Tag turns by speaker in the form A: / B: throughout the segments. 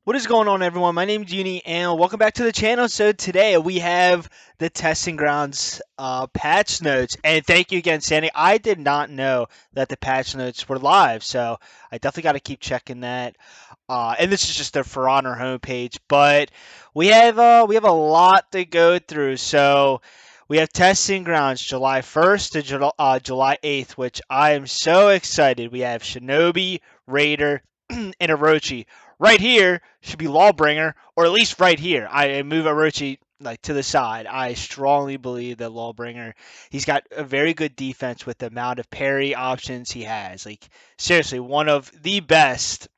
A: What is going on, everyone? My name's Uni, and welcome back to the channel. So today we have the testing grounds patch notes, and thank you again, Sandy. I did not know that the patch notes were live, so I definitely got to keep checking that. And this is just the For Honor homepage, but we have a lot to go through. So we have testing grounds July 1st to July 8th, which I am so excited. We have Shinobi, Raider, and Orochi. Right here should be Lawbringer, or at least right here. I move Orochi like to the side. I strongly believe that Lawbringer, he's got a very good defense with the amount of parry options he has. Like seriously, one of the best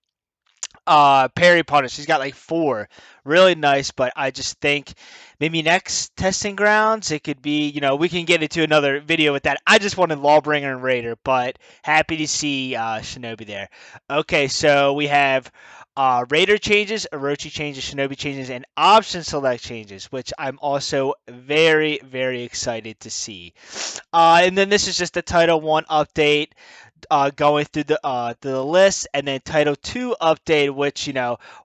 A: parry punish. He's got like four. Really nice, but I just think maybe next testing grounds it could be, we can get into another video with that. I just wanted Lawbringer and Raider, but happy to see Shinobi there. Okay, so we have Raider changes, Orochi changes, Shinobi changes, and option select changes, which I'm also very, very excited to see. And then this is just the Title 1 update going through the list, and then Title 2 update, which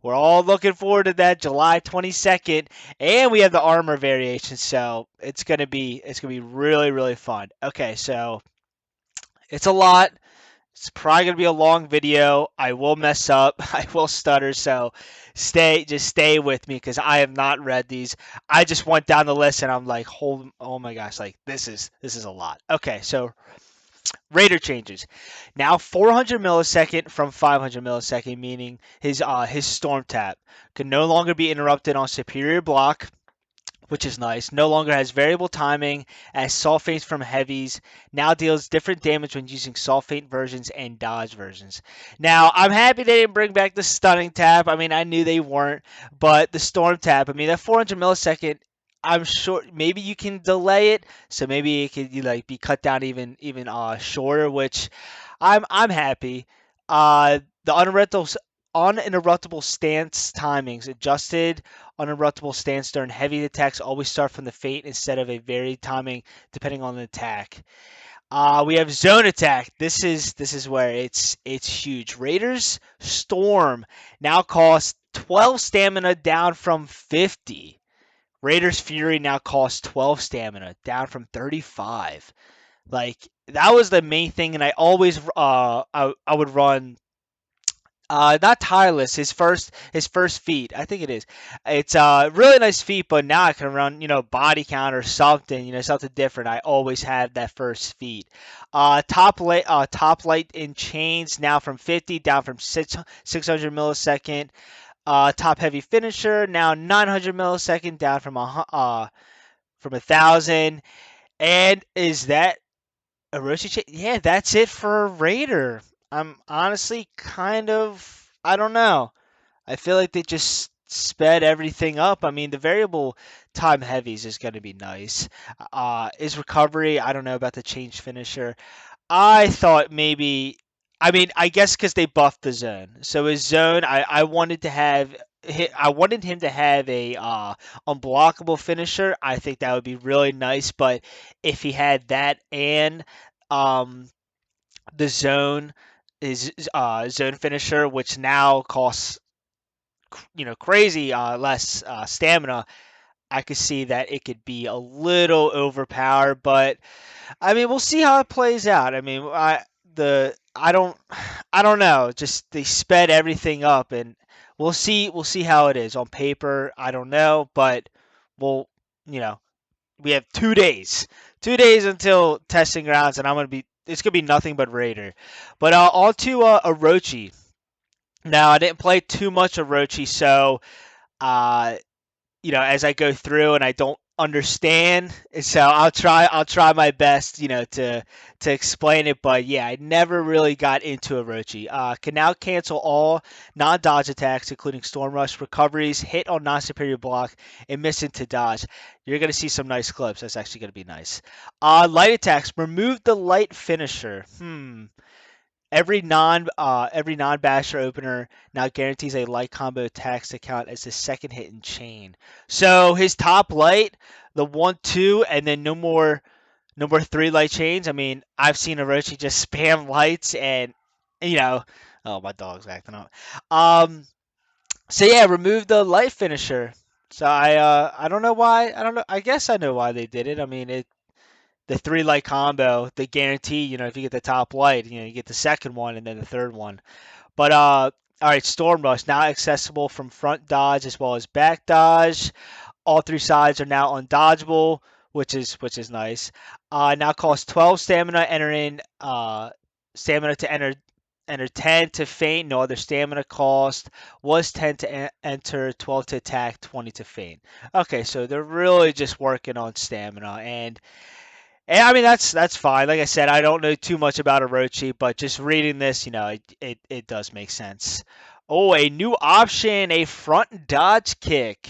A: we're all looking forward to that July 22nd, and we have the armor variation, so it's gonna be really really fun. Okay, so it's a lot. It's probably gonna be a long video. I will mess up. I will stutter. So stay with me because I have not read these. I just went down the list and I'm like, oh my gosh, like this is a lot. Okay, so Raider changes. Now 400 millisecond from 500 millisecond, meaning his storm tap can no longer be interrupted on superior block, which is nice. No longer has variable timing as sulfates from heavies. Now deals different damage when using sulfate versions and dodge versions. Now I'm happy they didn't bring back the stunning tap. I mean I knew they weren't, but the storm tap. I mean that 400 millisecond. I'm sure maybe you can delay it, so maybe it could like be cut down even shorter, which I'm happy. The uninterruptible stance timings adjusted. Uninterruptible stance during heavy attacks always start from the feint instead of a varied timing depending on the attack. We have zone attack. This is where it's huge. Raiders Storm now costs 12 stamina down from 50. Raiders Fury now costs 12 stamina down from 35. Like that was the main thing, and I always I would run not tireless. His first feat, I think it is. It's really nice feat, but now I can run body count or something, something different. I always have that first feat. Top light in chains now from 50 down from 600 millisecond. Top heavy finisher now 900 millisecond down from 1,000. And is that Orochi? Yeah, that's it for Raider. I'm honestly kind of, I don't know. I feel like they just sped everything up. I mean, the variable time heavies is going to be nice. Is recovery? I don't know about the change finisher. I thought maybe, I mean, I guess because they buffed the zone. So his zone, I wanted to have. I wanted him to have a unblockable finisher. I think that would be really nice. But if he had that and um, the zone is zone finisher, which now costs crazy less stamina, I could see that it could be a little overpowered. But I mean, we'll see how it plays out. I mean, I don't I don't know. Just they sped everything up, and we'll see how it is on paper. I don't know, but we'll you know we have 2 days, 2 days until testing grounds, and it's gonna be nothing but Raider. But on to Orochi. Now I didn't play too much Orochi, so uh, as I go through and I don't understand, so I'll try my best, to explain it. But yeah, I never really got into Orochi. Can now cancel all non-dodge attacks, including Storm Rush, recoveries, hit on non-superior block, and miss into dodge. You're gonna see some nice clips. That's actually gonna be nice. Light attacks. Remove the light finisher. Every non basher opener now guarantees a light combo attacks to count as the second hit in chain. So his top light, the 1-2, and then no more 3 light chains. I mean, I've seen Orochi just spam lights and you know oh my dog's acting up. Um So yeah, remove the light finisher. So I don't know why. I don't know. I guess I know why they did it. I mean, the three light combo, the guarantee, if you get the top light, you get the second one and then the third one. But all right, Storm Rush now accessible from front dodge as well as back dodge. All three sides are now undodgeable, which is nice. Now costs 12 stamina. Enter in stamina to enter 10 to feint. No other stamina cost. Was 10 to enter, 12 to attack, 20 to feint. Okay, so they're really just working on stamina, and I mean that's fine. Like I said, I don't know too much about Orochi, but just reading this, it does make sense. Oh, a new option, a front dodge kick.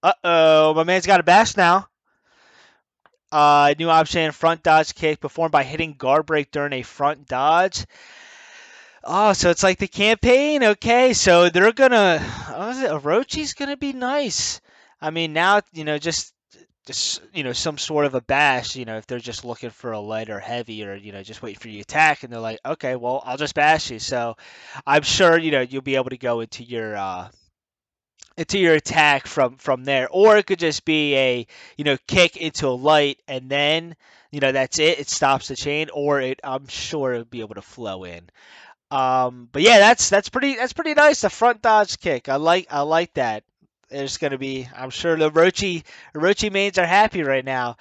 A: Uh-oh, my man's got a bash now. New option, front dodge kick performed by hitting guard break during a front dodge. Oh, so it's like the campaign. Okay, so they're gonna. Oh, is it Orochi's gonna be nice. I mean, now just some sort of a bash, if they're just looking for a light or heavy, or just wait for you to attack, and they're like, okay, well, I'll just bash you. So I'm sure you'll be able to go into your attack from there, or it could just be a kick into a light, and then that's it stops the chain, or I'm sure it'll be able to flow in. But yeah, that's pretty nice. The front dodge kick. I like that. There's gonna be, I'm sure the Orochi mains are happy right now.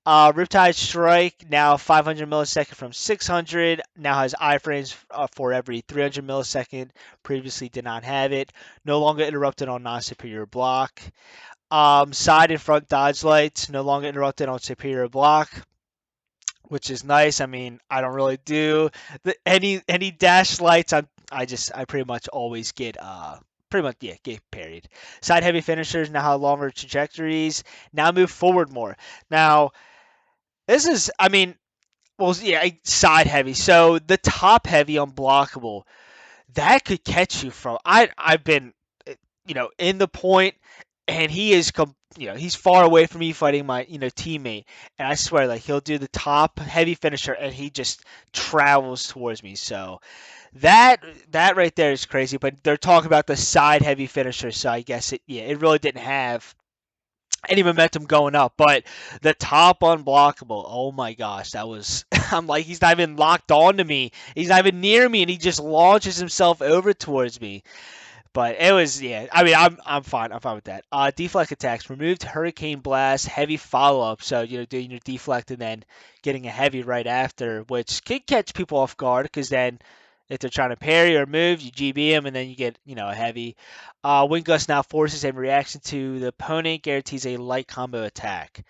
A: Riptide Strike now 500 millisecond from 600. Now has iframes for every 300 millisecond. Previously did not have it. No longer interrupted on non-superior block. Side and front dodge lights no longer interrupted on superior block, which is nice. I mean, I don't really do any dash lights. I pretty much always get pretty much, yeah, get parried. Side heavy finishers now have longer trajectories. Now move forward more. Now this is, I mean, well, yeah, side heavy. So the top heavy unblockable, that could catch you from. I've been in the point, and he is he's far away from me fighting my teammate, and I swear, like, he'll do the top heavy finisher and he just travels towards me. So that that right there is crazy. But they're talking about the side heavy finisher, so I guess it really didn't have any momentum going up. But the top unblockable, oh my gosh, that was I'm like, he's not even locked on to me, he's not even near me, and he just launches himself over towards me. But it was, yeah. I mean, I'm fine. I'm fine with that. Deflect attacks removed Hurricane Blast, heavy follow up. So doing your deflect and then getting a heavy right after, which can catch people off guard, because then if they're trying to parry or move, you GB them and then you get a heavy. Wind Gust now forces a reaction to the opponent, guarantees a light combo attack.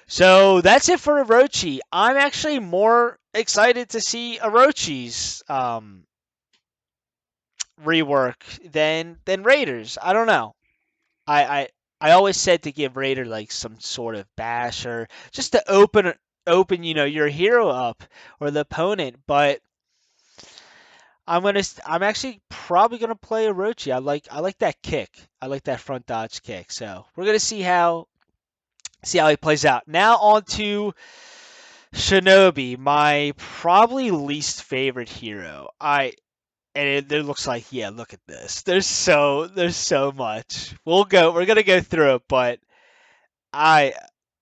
A: So that's it for Orochi. I'm actually more excited to see Orochi's rework than Raiders. I don't know. I, I I always said to give Raider like some sort of bash, or just to open your hero up, or the opponent. But I'm actually probably gonna play Orochi. I like that kick. I like that front dodge kick. So we're gonna see how he plays out. Now on to Shinobi, my probably least favorite hero. And it looks like, yeah, look at this. There's so much. We're gonna go through it, but I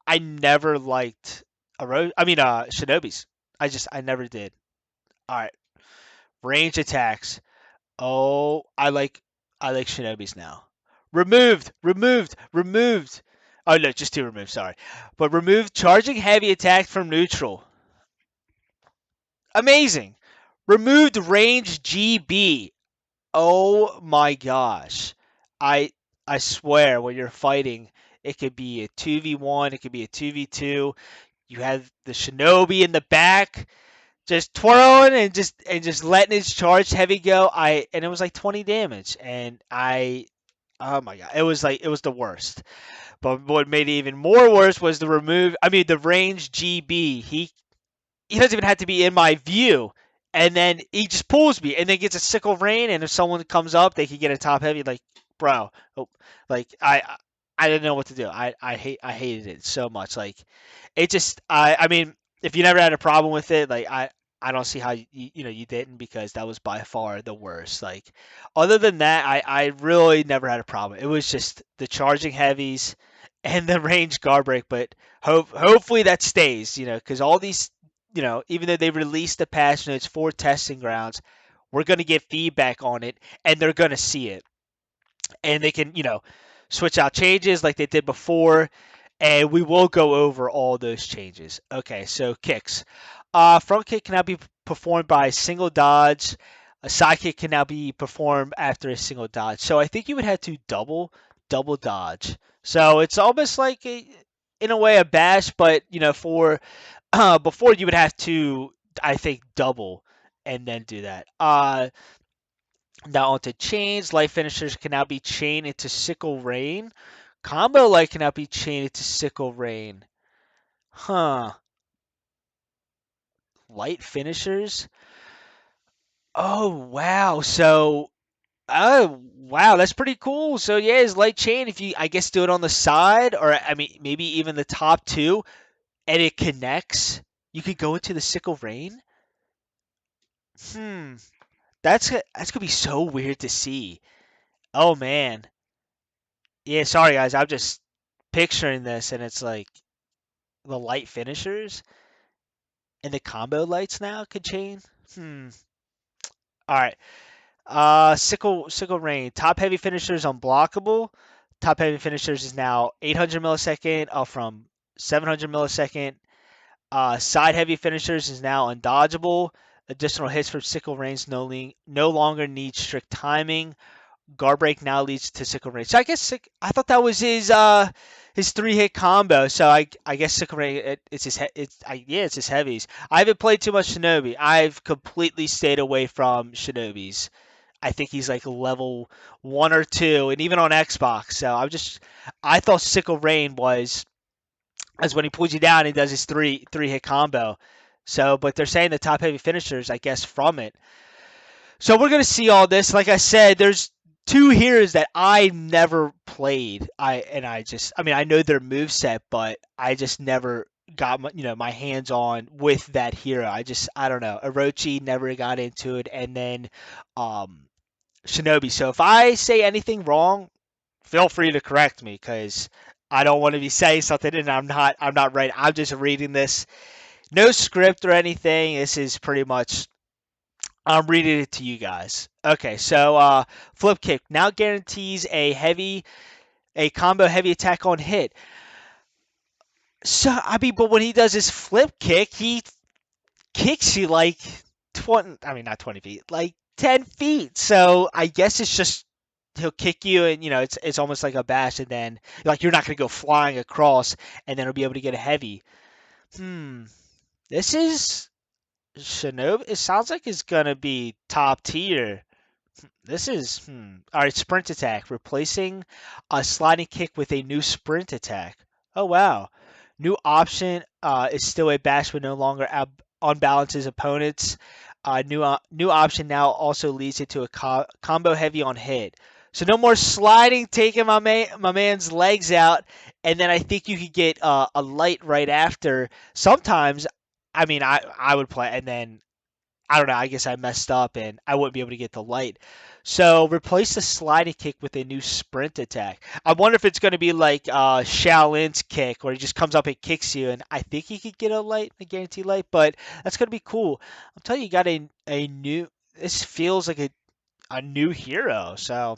A: I never liked Shinobi's. I never did. All right, range attacks. Oh, I like Shinobi's now. Removed. Oh no, just two removed. Sorry, but removed charging heavy attack from neutral. Amazing. Removed range GB. Oh my gosh. I I swear, when you're fighting, it could be a 2v1, it could be a 2v2. You have the Shinobi in the back just twirling and just letting his charged heavy go. And it was like 20 damage, and oh my god, it was the worst. But what made it even more worse was the range GB. He doesn't even have to be in my view. And then he just pulls me and then gets a sickle rain. And if someone comes up, they can get a top heavy. Like, bro, oh, like I didn't know what to do. I hated it so much. Like, it just, I mean, if you never had a problem with it, like, I don't see how you didn't, because that was by far the worst. Like, other than that, I really never had a problem. It was just the charging heavies and the range guard break. But hopefully that stays, because all these, even though they released the patch notes for testing grounds, we're going to get feedback on it, and they're going to see it, and they can, switch out changes like they did before, and we will go over all those changes. Okay, so kicks. Front kick can now be performed by a single dodge. A side kick can now be performed after a single dodge. So I think you would have to double dodge. So it's almost like in a way a bash, but for before you would have to, I think, double and then do that. Now onto chains. Light finishers can now be chained into Sickle Rain. Combo light can now be chained into Sickle Rain. Huh. Light finishers? Oh, wow. So, oh, wow, that's pretty cool. So, yeah, his light chain, if you, I guess, do it on the side, or, I mean, maybe even the top two, and it connects, you could go into the Sickle Rain? Hmm. That's gonna be so weird to see. Oh, man. Yeah, sorry, guys. I'm just picturing this, and it's like the light finishers and the combo lights now could chain. Hmm. All right. Sickle Rain. Top heavy finishers unblockable. Top heavy finishers is now 800 millisecond, up from 700 millisecond. Side heavy finishers is now undodgeable. Additional hits from Sickle Rains no longer need strict timing. Guard break now leads to Sickle Rain. So I guess I thought that was his 3-hit combo. So I guess Sickle Rain, it's his it's his heavies. I haven't played too much Shinobi. I've completely stayed away from Shinobis. I think he's like level 1 or 2, and even on Xbox. So I thought Sickle Rain was as when he pulls you down, he does his three hit combo. So, but they're saying the top heavy finishers, I guess, from it. So we're gonna see all this. Like I said, there's two heroes that I never played. I mean, I know their move set, but I just never got my hands on with that hero. I don't know. Orochi, never got into it, and then um Shinobi. So if I say anything wrong, feel free to correct me, because I don't want to be saying something and I'm not right. I'm just reading this. No script or anything. This is pretty much I'm reading it to you guys. Okay, so flip kick now guarantees a combo heavy attack on hit. So I mean, but when he does his flip kick, he kicks you like 20. I mean, not 20 feet, like 10 feet. So I guess it's just he'll kick you, and it's almost like a bash, and then like you're not gonna go flying across, and then he'll be able to get a heavy. Hmm. This is Shinobi. It sounds like it's gonna be top tier. This is all right. Sprint attack, replacing a sliding kick with a new sprint attack. Oh wow! New option is still a bash, but no longer unbalances opponents. New option now also leads it to a combo heavy on hit. So no more sliding, taking my man's legs out, and then I think you could get a light right after. Sometimes, I mean, I would play, and then I don't know. I guess I messed up and I wouldn't be able to get the light. So replace the sliding kick with a new sprint attack. I wonder if it's going to be like Shaolin's kick, where he just comes up and kicks you, and I think he could get a guaranteed light. But that's going to be cool. I'm telling you, you got a new. This feels like a new hero. So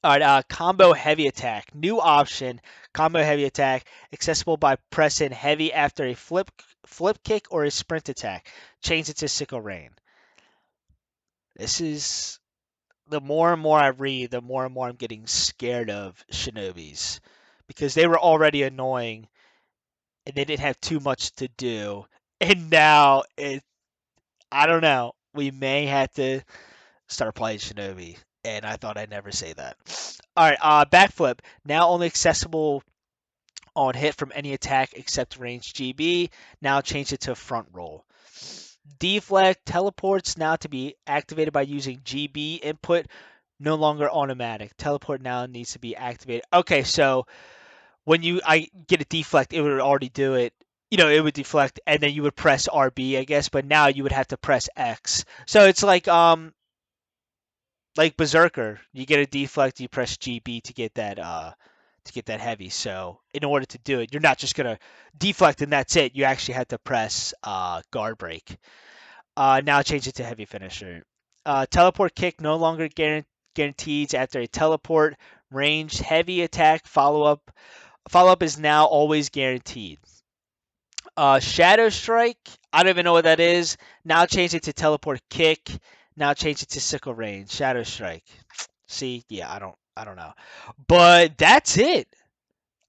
A: all right, combo heavy attack, new option. Combo heavy attack, accessible by pressing heavy after a flip kick or a sprint attack. Change it to Sickle Rain. This is the more and more I read, the more and more I'm getting scared of Shinobis, because they were already annoying and they didn't have too much to do, and now I don't know. We may have to start playing Shinobi, and I thought I'd never say that. All right, backflip now only accessible on hit from any attack except range GB. Now change it to front roll. Deflect teleports now to be activated by using GB input, no longer automatic. Teleport now needs to be activated. Okay, so when I get a deflect, it would already do it it would deflect, and then you would press RB, I guess. But now you would have to press X. So it's like Berserker. You get a deflect, you press GB to get that heavy. So in order to do it, you're not just gonna deflect and that's it. You actually have to press guard break. Now change it to heavy finisher. Teleport kick no longer guaranteed after a teleport. Ranged heavy attack follow up is now always guaranteed. Shadow strike, I don't even know what that is. Now change it to teleport kick. Now change it to sickle range. Shadow strike. See, yeah, I don't know, but that's it.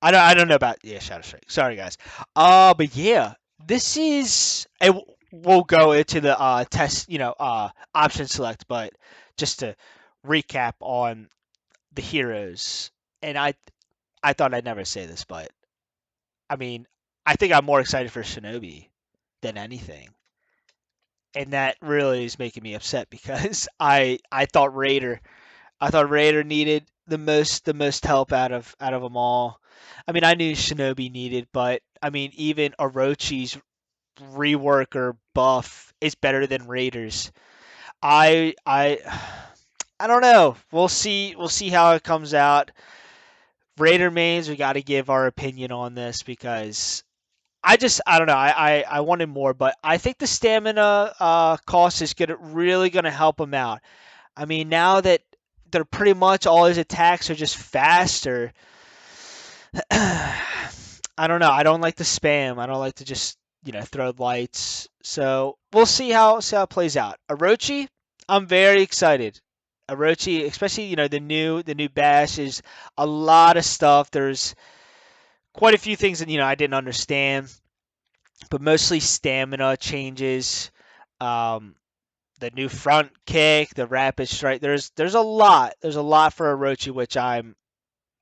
A: I don't know about Shadow Strike. Sorry guys. But yeah, this is we'll go into the test, option select, but just to recap on the heroes, and I thought I'd never say this, but I mean, I think I'm more excited for Shinobi than anything, and that really is making me upset because I thought Raider needed the most help out of them all. I mean, I knew Shinobi needed, but I mean, even Orochi's rework or buff is better than Raiders. I I don't know. We'll see. We'll see how it comes out. Raider mains, we got to give our opinion on this because I don't know. I wanted more, but I think the stamina cost is really gonna help him out. I mean, now that they're pretty much all his attacks are just faster. I don't know. I don't like the spam. I don't like to just throw lights. So we'll see how it plays out. Orochi, I'm very excited. Orochi, especially the new bash is a lot of stuff. There's quite a few things that I didn't understand, but mostly stamina changes. Um, the new front kick, the rapid strike. There's a lot. There's a lot for Orochi, which I'm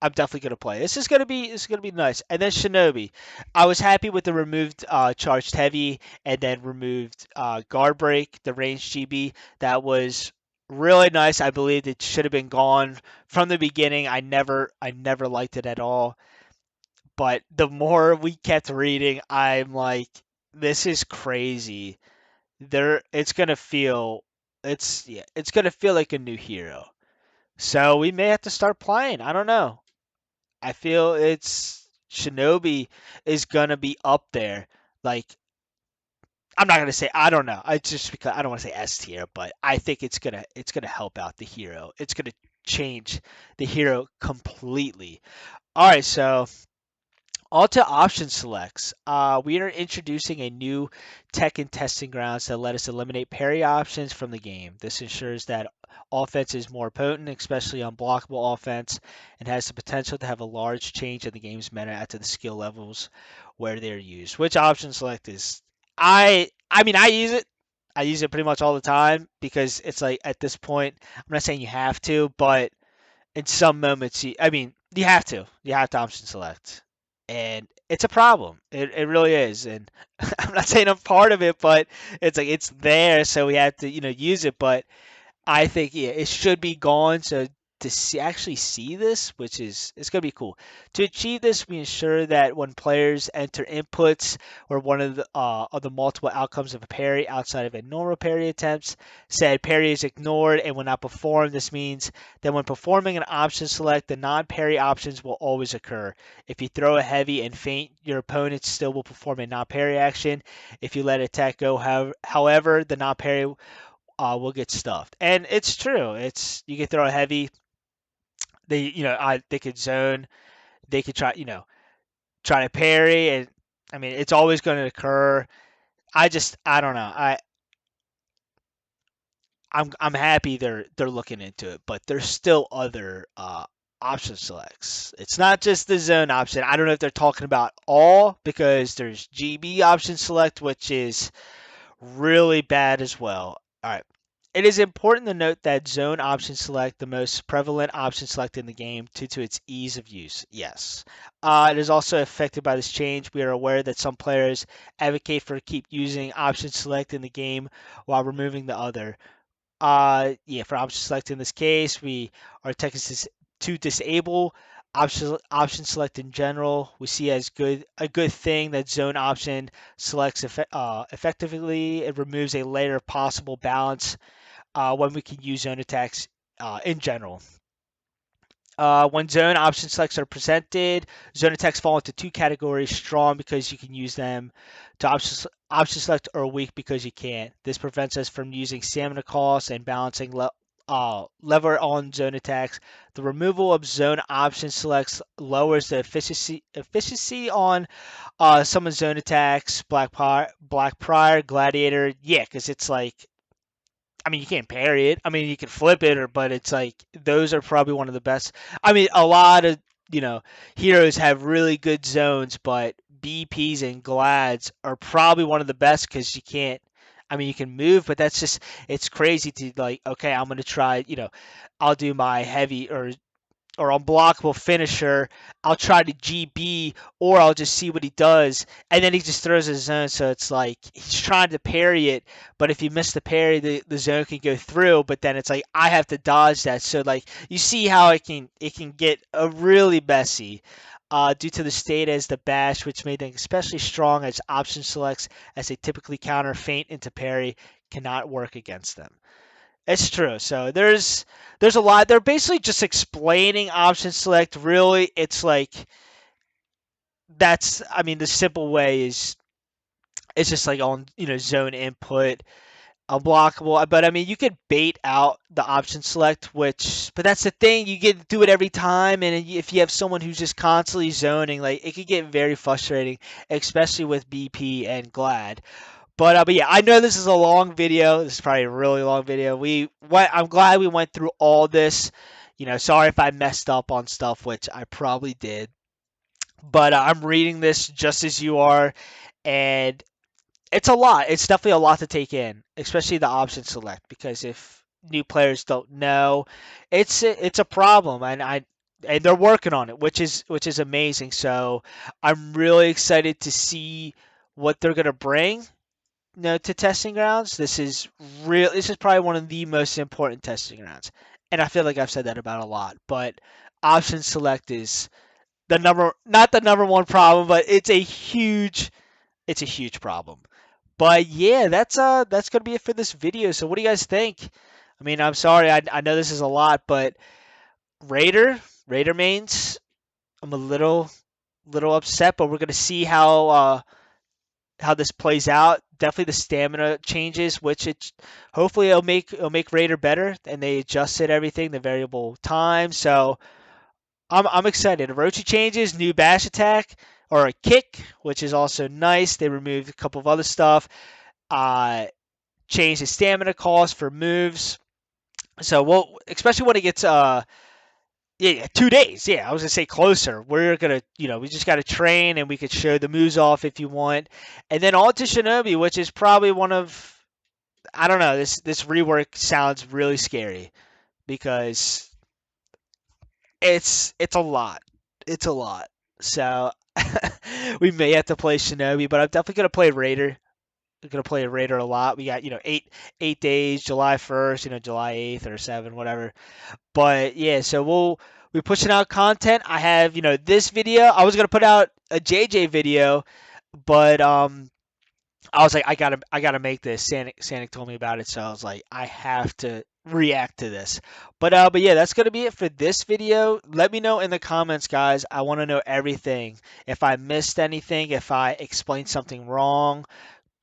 A: definitely gonna play. This is gonna be nice. And then Shinobi, I was happy with the removed charged heavy and then removed guard break, the range GB. That was really nice. I believed it should have been gone from the beginning. I never liked it at all. But the more we kept reading, I'm like, this is crazy. It's gonna feel, it's gonna feel like a new hero. So we may have to start playing. I don't know. I feel it's Shinobi is gonna be up there. Like, I'm not gonna say I don't know. I just because I don't want to say S tier, but I think it's gonna help out the hero. It's gonna change the hero completely. All right, so on to option selects. We are introducing a new tech and testing grounds that let us eliminate parry options from the game. This ensures that offense is more potent, especially unblockable offense, and has the potential to have a large change in the game's meta at the skill levels where they're used. Which option select is? I mean, I use it. I use it pretty much all the time because it's like at this point, I'm not saying you have to, but in some moments, I mean, you have to. You have to option select, and it's a problem. It really is, and I'm not saying I'm part of it, but it's like it's there, so we have to use it. But I think yeah, it should be gone. So to actually see this, which is it's gonna be cool. To achieve this, we ensure that when players enter inputs or one of the multiple outcomes of a parry outside of a normal parry attempts, said parry is ignored and will not perform. This means that when performing an option select, the non-parry options will always occur. If you throw a heavy and feint, your opponent still will perform a non-parry action. If you let attack go, however, the non-parry will get stuffed. And it's true. It's you can throw a heavy. They could zone. They could try to parry, and I mean it's always going to occur. I don't know. I'm happy they're looking into it, but there's still other option selects. It's not just the zone option. I don't know if they're talking about all because there's GB option select, which is really bad as well. All right. It is important to note that zone option select, the most prevalent option select in the game due to its ease of use. Yes. It is also affected by this change. We are aware that some players advocate for keep using option select in the game while removing the other. Yeah, for option select in this case, we are teching to disable option select in general, we see as a good thing that zone option selects effectively. It removes a layer of possible balance when we can use zone attacks in general. When zone option selects are presented, zone attacks fall into two categories: strong because you can use them to option select, or weak because you can't. This prevents us from using stamina costs and balancing lever on zone attacks. The removal of zone option selects lowers the efficiency on some of zone attacks. Black Prior, Gladiator, yeah, because it's like, I mean, you can't parry it. I mean, you can flip it, but it's like those are probably one of the best. I mean, a lot of you know heroes have really good zones, but BPs and Glads are probably one of the best because you can't. I mean, you can move, but that's just it's crazy to like. Okay, I'm gonna try. I'll do my heavy or unblockable finisher. I'll try to GB, or I'll just see what he does, and then he just throws his zone. So it's like he's trying to parry it, but if you miss the parry, the zone can go through. But then it's like I have to dodge that. So like you see how it can get a really messy. Due to the state as the bash, which made them especially strong as option selects, as they typically counter feint into parry, cannot work against them. It's true. So there's a lot. They're basically just explaining option select. Really, it's like that's. I mean, the simple way is it's just like on zone input, unblockable. But I mean, you could bait out the option select, but that's the thing. You get to do it every time, and if you have someone who's just constantly zoning, like it could get very frustrating, especially with BP and Glad. But yeah, I know this is a long video. This is probably a really long video. I'm glad we went through all this. Sorry if I messed up on stuff, which I probably did. But I'm reading this just as you are, and it's a lot. It's definitely a lot to take in, especially the option select, because if new players don't know, it's a problem, and they're working on it, which is amazing. So I'm really excited to see what they're gonna bring to testing grounds. This is real. This is probably one of the most important testing grounds, and I feel like I've said that about a lot. But option select is not the number one problem, but it's a huge problem. But yeah, that's gonna be it for this video. So what do you guys think? I mean, I'm sorry, I know this is a lot, but Raider Raider mains, I'm a little upset, but we're gonna see how this plays out. Definitely the stamina changes, which it hopefully it'll make Raider better, and they adjusted everything, the variable time. So I'm excited. Orochi changes, new bash attack or a kick, which is also nice. They removed a couple of other stuff. Uh, changed the stamina cost for moves. So especially when it gets yeah, 2 days. Yeah, I was gonna say closer. We're gonna, we just gotta train, and we could show the moves off if you want, and then on to Shinobi, which is probably one of, I don't know. This rework sounds really scary because it's a lot. It's a lot. So we may have to play Shinobi, but I'm definitely gonna play Raider. I'm gonna play Raider a lot. We got 8 days, July 1st, July 8th or 7th, whatever. But yeah, so we're pushing out content. I have this video. I was gonna put out a JJ video, but I was like, I gotta make this. Sanic told me about it, so I was like, I have to react to this. But yeah, that's gonna be it for this video. Let me know in the comments, guys. I want to know everything. If I missed anything, if I explained something wrong,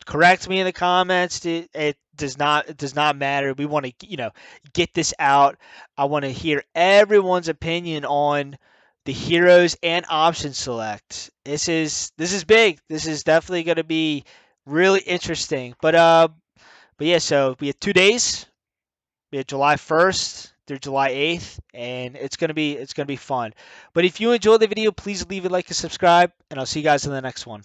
A: correct me in the comments. It does not matter. We want to get this out. I want to hear everyone's opinion on the heroes and option select. This is big. This is definitely going to be really interesting. But yeah, so we have 2 days. We have July 1st through July 8th, and it's gonna be fun. But if you enjoyed the video, please leave a like and subscribe, and I'll see you guys in the next one.